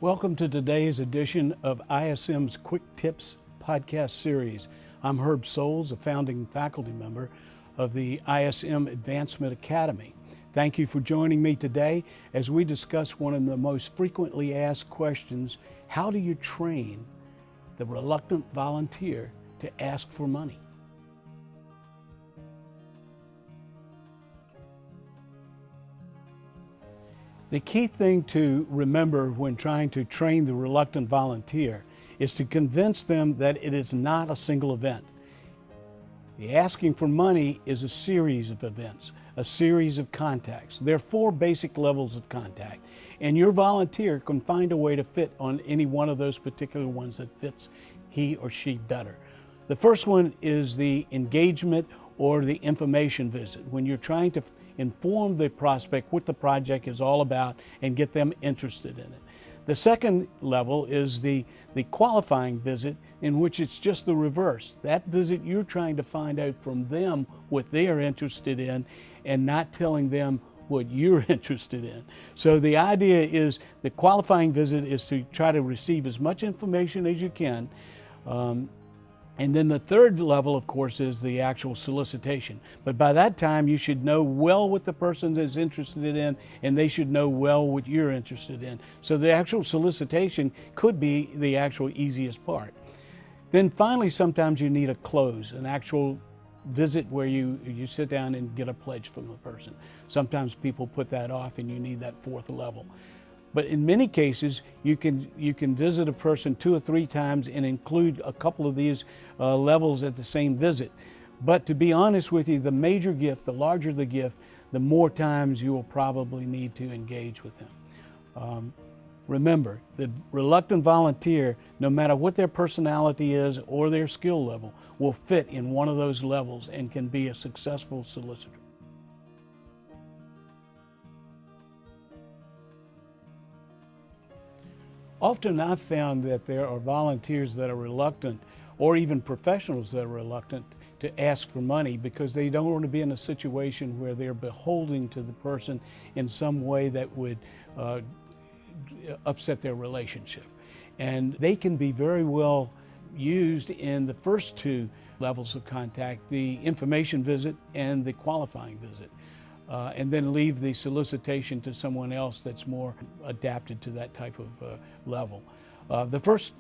Welcome to today's edition of ISM's Quick Tips podcast series. I'm Herb Souls, a founding faculty member of the ISM Advancement Academy. Thank you for joining me today as we discuss one of the most frequently asked questions: how do you train the reluctant volunteer to ask for money? The key thing to remember when trying to train the reluctant volunteer is to convince them that it is not a single event. The asking for money is a series of events, a series of contacts. There are 4 basic levels of contact, and your volunteer can find a way to fit on any one of those particular ones that fits he or she better. The first one is the engagement or the information visit, when you're trying to inform the prospect what the project is all about and get them interested in it. The second level is the qualifying visit, in which it's just the reverse. That visit, you're trying to find out from them what they are interested in and not telling them what you're interested in. So the idea is the qualifying visit is to try to receive as much information as you can. And then the third level, of course, is the actual solicitation. But by that time, you should know well what the person is interested in, and they should know well what you're interested in. So the actual solicitation could be the actual easiest part. Then finally, sometimes you need a close, an actual visit where you sit down and get a pledge from the person. Sometimes people put that off and you need that 4th level. But in many cases, you can visit a person 2 or 3 times and include a couple of these levels at the same visit. But to be honest with you, the major gift, the larger the gift, the more times you will probably need to engage with them. Remember, the reluctant volunteer, no matter what their personality is or their skill level, will fit in one of those levels and can be a successful solicitor. Often I've found that there are volunteers that are reluctant, or even professionals that are reluctant to ask for money because they don't want to be in a situation where they're beholden to the person in some way that would upset their relationship. And they can be very well used in the first 2 levels of contact, the information visit and the qualifying visit. And then leave the solicitation to someone else that's more adapted to that type of level. The first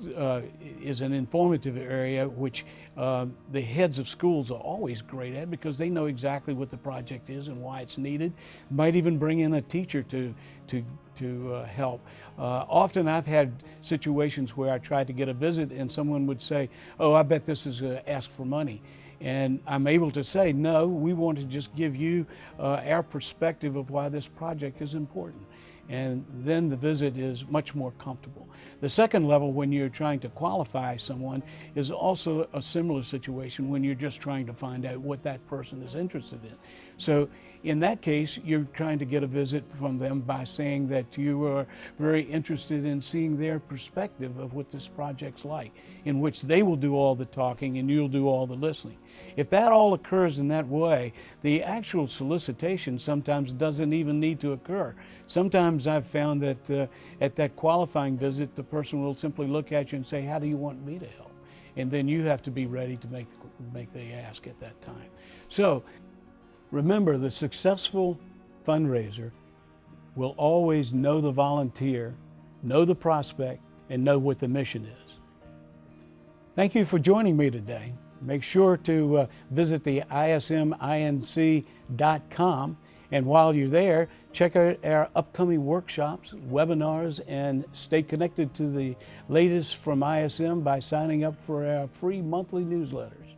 is an informative area, which the heads of schools are always great at because they know exactly what the project is and why it's needed. Might even bring in a teacher to help. Often I've had situations where I tried to get a visit and someone would say, "Oh, I bet this is ask for money." And I'm able to say, no, we want to just give you our perspective of why this project is important. And then the visit is much more comfortable. The second level, when you're trying to qualify someone, is also a similar situation when you're just trying to find out what that person is interested in. So in that case, you're trying to get a visit from them by saying that you are very interested in seeing their perspective of what this project's like, in which they will do all the talking and you'll do all the listening. If that all occurs in that way, the actual solicitation sometimes doesn't even need to occur. Sometimes I've found that at that qualifying visit, the person will simply look at you and say, "How do you want me to help?" And then you have to be ready to make the ask at that time. So remember, the successful fundraiser will always know the volunteer, know the prospect, and know what the mission is. Thank you for joining me today. Make sure to visit the isminc.com, and while you're there, check out our upcoming workshops, webinars, and stay connected to the latest from ISM by signing up for our free monthly newsletters.